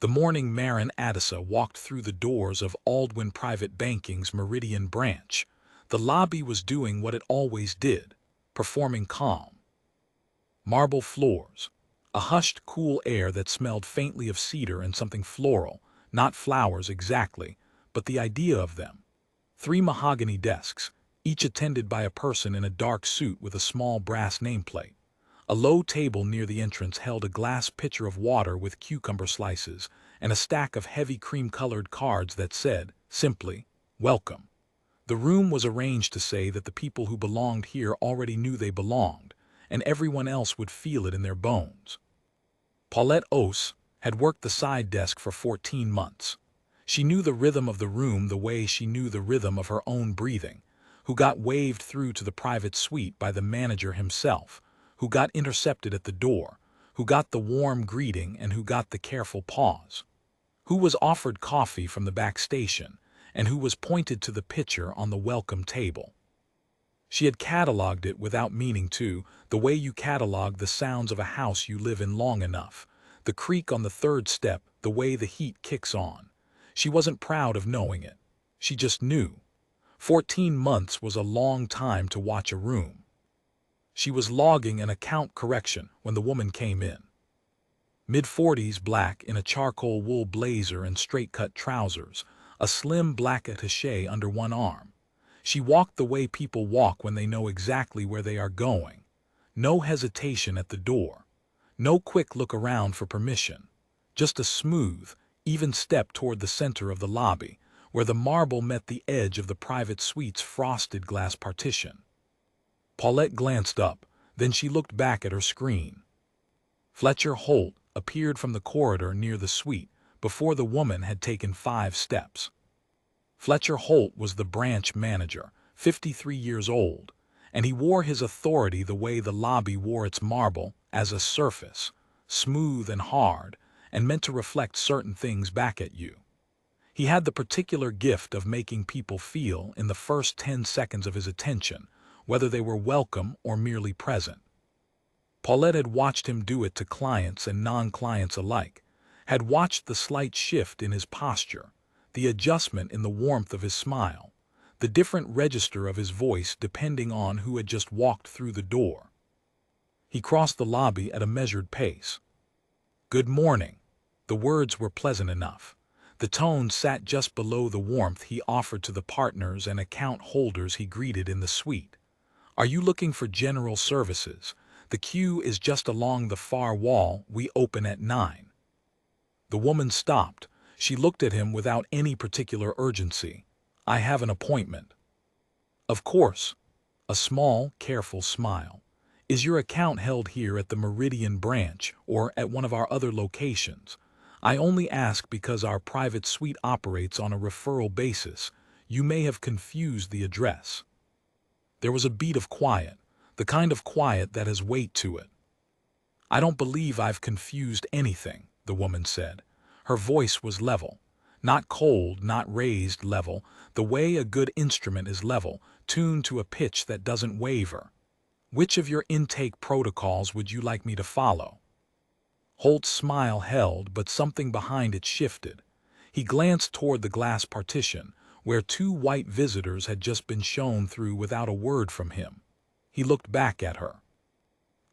The morning Marin Addisa walked through the doors of Aldwin Private Banking's Meridian branch. The lobby was doing what it always did, performing calm. Marble floors, a hushed, cool air that smelled faintly of cedar and something floral, not flowers exactly, but the idea of them. 3 mahogany desks, each attended by a person in a dark suit with a small brass nameplate. A low table near the entrance held a glass pitcher of water with cucumber slices and a stack of heavy cream-colored cards that said, simply, "Welcome." The room was arranged to say that the people who belonged here already knew they belonged, and everyone else would feel it in their bones. Paulette Ose had worked the side desk for 14 months. She knew the rhythm of the room the way she knew the rhythm of her own breathing, who got waved through to the private suite by the manager himself, who got intercepted at the door, who got the warm greeting and who got the careful pause, who was offered coffee from the back station, and who was pointed to the pitcher on the welcome table. She had catalogued it without meaning to, the way you catalog the sounds of a house you live in long enough, the creak on the 3rd step, the way the heat kicks on. She wasn't proud of knowing it. She just knew. 14 months was a long time to watch a room. She was logging an account correction when the woman came in. Mid-40s, black in a charcoal wool blazer and straight-cut trousers, a slim black attaché under one arm. She walked the way people walk when they know exactly where they are going. No hesitation at the door. No quick look around for permission. Just a smooth, even step toward the center of the lobby, where the marble met the edge of the private suite's frosted glass partition. Paulette glanced up, then she looked back at her screen. Fletcher Holt appeared from the corridor near the suite before the woman had taken 5 steps. Fletcher Holt was the branch manager, 53 years old, and he wore his authority the way the lobby wore its marble, as a surface, smooth and hard, and meant to reflect certain things back at you. He had the particular gift of making people feel in the first 10 seconds of his attention, whether they were welcome or merely present. Paulette had watched him do it to clients and non-clients alike, had watched the slight shift in his posture, the adjustment in the warmth of his smile, the different register of his voice depending on who had just walked through the door. He crossed the lobby at a measured pace. "Good morning." The words were pleasant enough. The tone sat just below the warmth he offered to the partners and account holders he greeted in the suite. "Are you looking for general services? The queue is just along the far wall. We open at 9. The woman stopped. She looked at him without any particular urgency. "I have an appointment." "Of course." A small, careful smile. "Is your account held here at the Meridian branch or at one of our other locations? I only ask because our private suite operates on a referral basis. You may have confused the address." There was a beat of quiet, the kind of quiet that has weight to it. "I don't believe I've confused anything," the woman said. Her voice was level. Not cold, not raised, level, the way a good instrument is level, tuned to a pitch that doesn't waver. "Which of your intake protocols would you like me to follow?" Holt's smile held, but something behind it shifted. He glanced toward the glass partition, where 2 white visitors had just been shown through without a word from him. He looked back at her.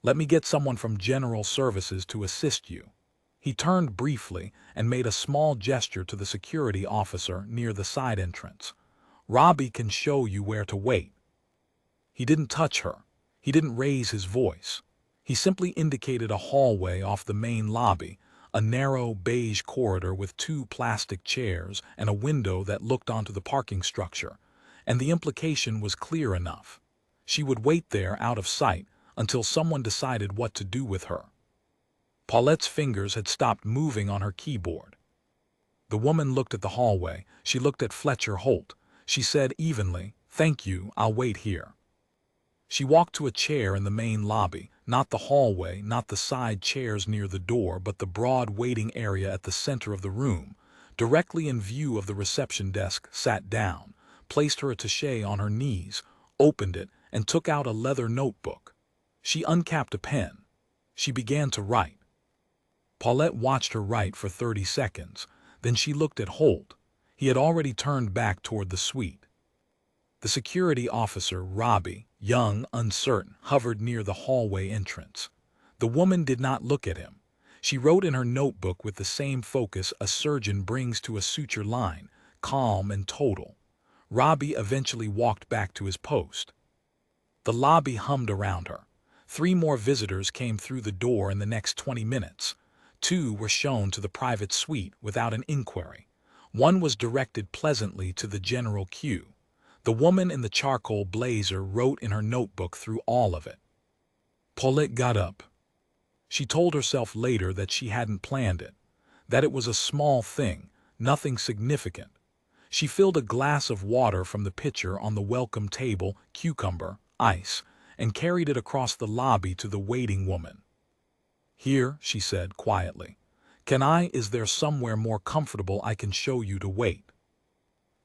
"Let me get someone from General Services to assist you." He turned briefly and made a small gesture to the security officer near the side entrance. "Robbie can show you where to wait." He didn't touch her. He didn't raise his voice. He simply indicated a hallway off the main lobby, a narrow beige corridor with 2 plastic chairs and a window that looked onto the parking structure, and the implication was clear enough. She would wait there out of sight until someone decided what to do with her. Paulette's fingers had stopped moving on her keyboard. The woman looked at the hallway. She looked at Fletcher Holt. She said evenly, "Thank you, I'll wait here." She walked to a chair in the main lobby, not the hallway, not the side chairs near the door, but the broad waiting area at the center of the room, directly in view of the reception desk, sat down, placed her attaché on her knees, opened it, and took out a leather notebook. She uncapped a pen. She began to write. Paulette watched her write for 30 seconds. Then she looked at Holt. He had already turned back toward the suite. The security officer, Robbie, young, uncertain, hovered near the hallway entrance. The woman did not look at him. She wrote in her notebook with the same focus a surgeon brings to a suture line, calm and total. Robbie eventually walked back to his post. The lobby hummed around her. 3 more visitors came through the door in the next 20 minutes. 2 were shown to the private suite without an inquiry. 1 was directed pleasantly to the general queue. The woman in the charcoal blazer wrote in her notebook through all of it. Paulette got up. She told herself later that she hadn't planned it, that it was a small thing, nothing significant. She filled a glass of water from the pitcher on the welcome table, cucumber, ice, and carried it across the lobby to the waiting woman. "Here," she said quietly. Is there somewhere more comfortable I can show you to wait?"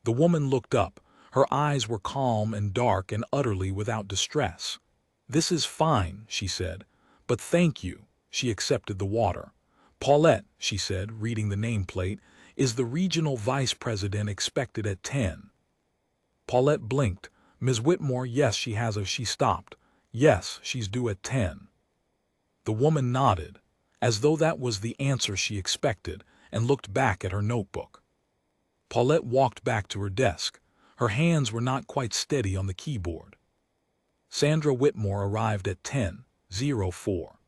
The woman looked up. Her eyes were calm and dark and utterly without distress. "This is fine," she said. "But thank you." She accepted the water. "Paulette," she said, reading the nameplate, "is the regional vice president expected at 10? Paulette blinked. "Ms. Whitmore, yes, she has a..." She stopped. "Yes, she's due at 10. The woman nodded, as though that was the answer she expected, and looked back at her notebook. Paulette walked back to her desk. Her hands were not quite steady on the keyboard. Sandra Whitmore arrived at 10:04.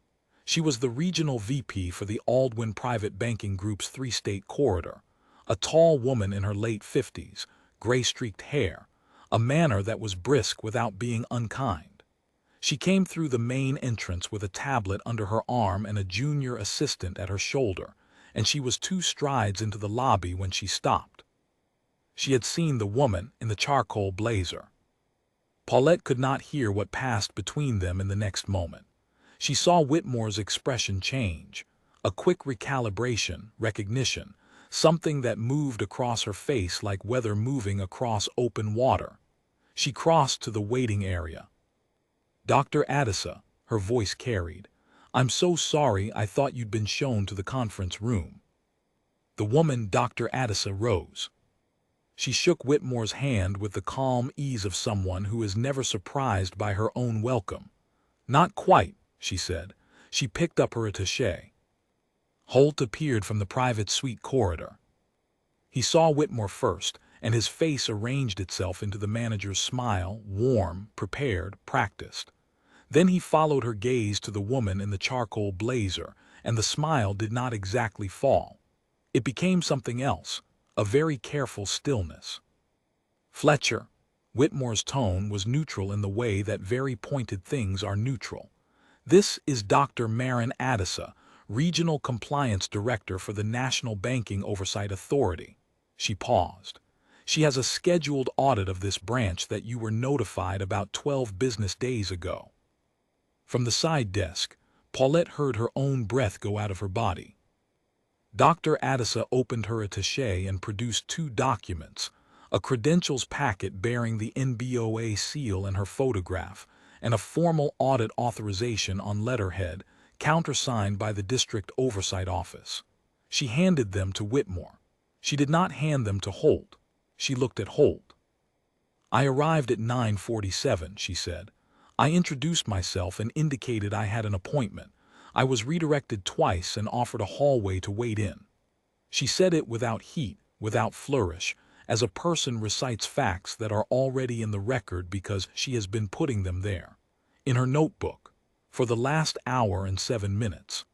She was the regional VP for the Aldwin Private Banking Group's 3-state corridor, a tall woman in her late 50s, gray-streaked hair, a manner that was brisk without being unkind. She came through the main entrance with a tablet under her arm and a junior assistant at her shoulder, and she was 2 strides into the lobby when she stopped. She had seen the woman in the charcoal blazer. Paulette could not hear what passed between them in the next moment. She saw Whitmore's expression change, a quick recalibration, recognition, something that moved across her face like weather moving across open water. She crossed to the waiting area. "Dr. Addisa," her voice carried. "I'm so sorry, I thought you'd been shown to the conference room." The woman, Dr. Addisa, rose. She shook Whitmore's hand with the calm ease of someone who is never surprised by her own welcome. "Not quite," she said. She picked up her attaché. Holt appeared from the private suite corridor. He saw Whitmore first, and his face arranged itself into the manager's smile, warm, prepared, practiced. Then he followed her gaze to the woman in the charcoal blazer, and the smile did not exactly fall. It became something else, a very careful stillness. "Fletcher." Whitmore's tone was neutral in the way that very pointed things are neutral. "This is Dr. Marin Addisa, Regional Compliance Director for the National Banking Oversight Authority." She paused. "She has a scheduled audit of this branch that you were notified about 12 business days ago." From the side desk, Paulette heard her own breath go out of her body. Dr. Addisa opened her attaché and produced 2 documents, a credentials packet bearing the NBOA seal and her photograph, and a formal audit authorization on letterhead, countersigned by the District Oversight Office. She handed them to Whitmore. She did not hand them to Holt. She looked at Holt. "I arrived at 9:47, she said. "I introduced myself and indicated I had an appointment. I was redirected twice and offered a hallway to wait in." She said it without heat, without flourish, as a person recites facts that are already in the record because she has been putting them there, in her notebook, for the last hour and 7 minutes.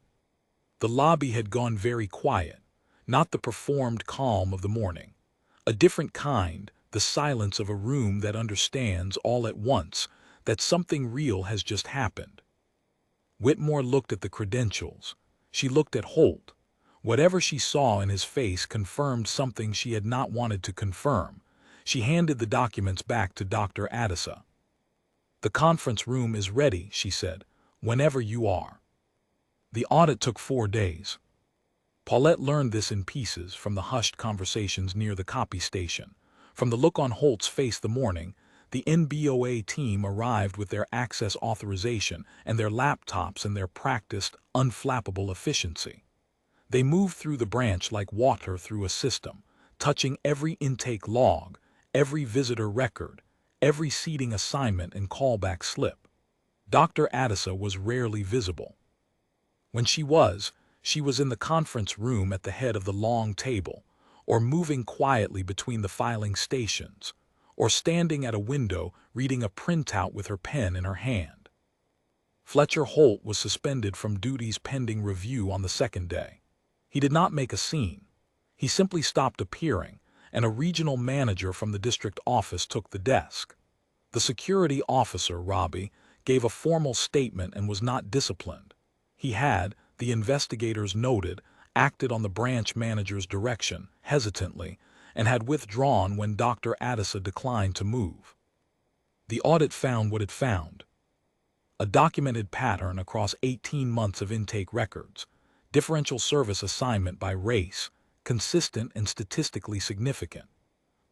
The lobby had gone very quiet, not the performed calm of the morning. A different kind, the silence of a room that understands all at once that something real has just happened. Whitmore looked at the credentials. She looked at Holt. Whatever she saw in his face confirmed something she had not wanted to confirm. She handed the documents back to Dr. Addisa. "The conference room is ready," she said, "whenever you are." The audit took 4 days. Paulette learned this in pieces from the hushed conversations near the copy station. From the look on Holt's face the morning, the NBOA team arrived with their access authorization and their laptops and their practiced, unflappable efficiency. They moved through the branch like water through a system, touching every intake log, every visitor record, every seating assignment and callback slip. Dr. Addisa was rarely visible. When she was in the conference room at the head of the long table, or moving quietly between the filing stations, or standing at a window reading a printout with her pen in her hand. Fletcher Holt was suspended from duties pending review on the second day. He did not make a scene. He simply stopped appearing, and a regional manager from the district office took the desk. The security officer, Robbie, gave a formal statement and was not disciplined. He had, the investigators noted, acted on the branch manager's direction, hesitantly, and had withdrawn when Dr. Addisa declined to move. The audit found what it found: a documented pattern across 18 months of intake records, differential service assignment by race, consistent and statistically significant.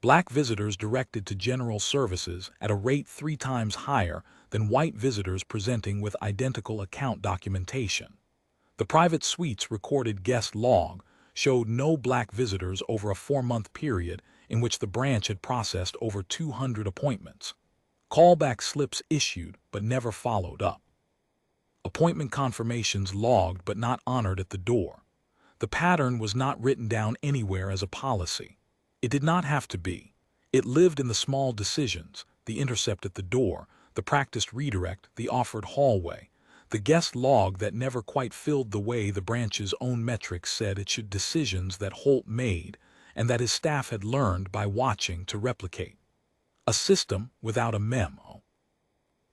Black visitors directed to general services at a rate 3 times higher than white visitors presenting with identical account documentation. The private suite's recorded guest log showed no black visitors over a 4-month period in which the branch had processed over 200 appointments. Callback slips issued but never followed up. Appointment confirmations logged but not honored at the door. The pattern was not written down anywhere as a policy. It did not have to be. It lived in the small decisions: the intercept at the door, the practiced redirect, the offered hallway, the guest log that never quite filled the way the branch's own metrics said it should, decisions that Holt made and that his staff had learned by watching to replicate. A system without a memo.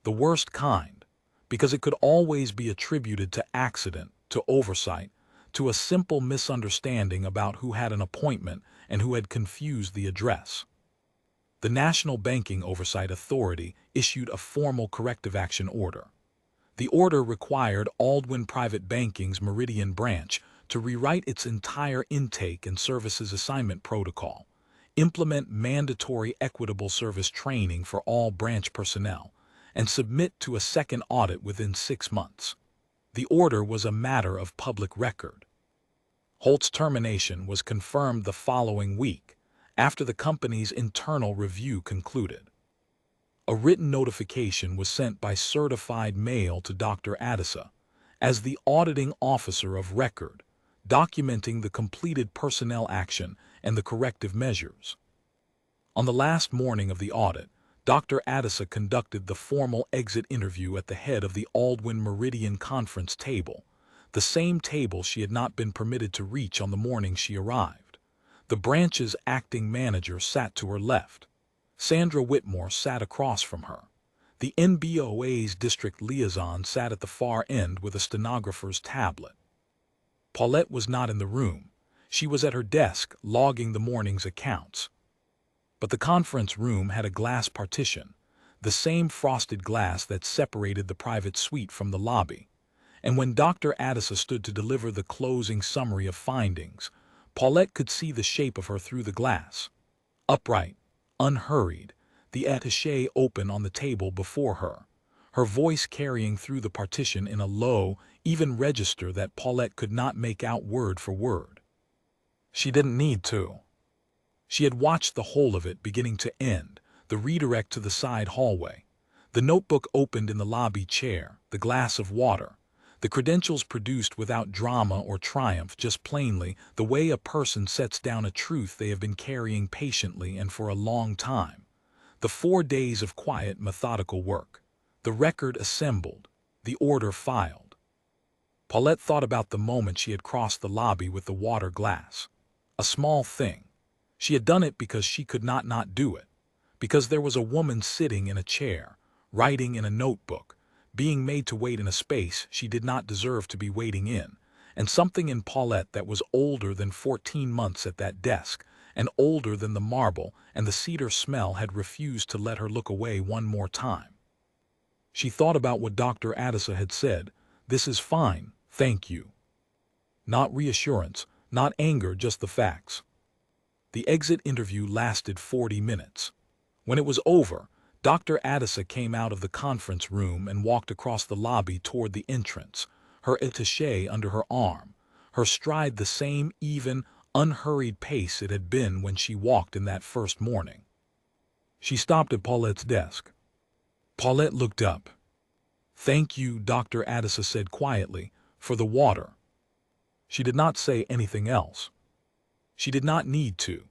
The worst kind, because it could always be attributed to accident, to oversight, to a simple misunderstanding about who had an appointment and who had confused the address. The National Banking Oversight Authority issued a formal corrective action order. The order required Aldwin Private Banking's Meridian branch to rewrite its entire intake and services assignment protocol, implement mandatory equitable service training for all branch personnel, and submit to a second audit within 6 months. The order was a matter of public record. Holt's termination was confirmed the following week, after the company's internal review concluded. A written notification was sent by certified mail to Dr. Addisa, as the auditing officer of record, documenting the completed personnel action and the corrective measures. On the last morning of the audit, Dr. Addisa conducted the formal exit interview at the head of the Aldwin Meridian conference table, the same table she had not been permitted to reach on the morning she arrived. The branch's acting manager sat to her left. Sandra Whitmore sat across from her. The NBOA's district liaison sat at the far end with a stenographer's tablet. Paulette was not in the room. She was at her desk logging the morning's accounts. But the conference room had a glass partition, the same frosted glass that separated the private suite from the lobby. And when Dr. Addisa stood to deliver the closing summary of findings, Paulette could see the shape of her through the glass. Upright, unhurried, the attaché open on the table before her, her voice carrying through the partition in a low, even register that Paulette could not make out word for word. She didn't need to. She had watched the whole of it beginning to end, the redirect to the side hallway, the notebook opened in the lobby chair, the glass of water, the credentials produced without drama or triumph, just plainly the way a person sets down a truth they have been carrying patiently and for a long time. The 4 days of quiet, methodical work, the record assembled, the order filed. Paulette thought about the moment she had crossed the lobby with the water glass. A small thing. She had done it because she could not do it, because there was a woman sitting in a chair, writing in a notebook, being made to wait in a space she did not deserve to be waiting in, and something in Paulette that was older than 14 months at that desk, and older than the marble and the cedar smell had refused to let her look away one more time. She thought about what Dr. Addisa had said: "This is fine, thank you." Not reassurance, not anger, just the facts. The exit interview lasted 40 minutes. When it was over, Dr. Addisa came out of the conference room and walked across the lobby toward the entrance, her attaché under her arm, her stride the same even, unhurried pace it had been when she walked in that first morning. She stopped at Paulette's desk. Paulette looked up. "Thank you," Dr. Addisa said quietly, "for the water." She did not say anything else. She did not need to.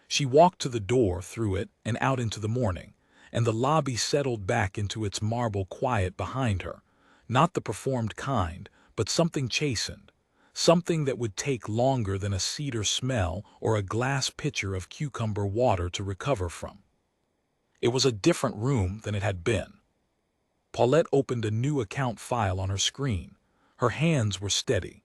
She walked to the door, through it, and out into the morning, and the lobby settled back into its marble quiet behind her, not the performed kind, but something chastened, something that would take longer than a cedar smell or a glass pitcher of cucumber water to recover from. It was a different room than it had been. Paulette opened a new account file on her screen. Her hands were steady.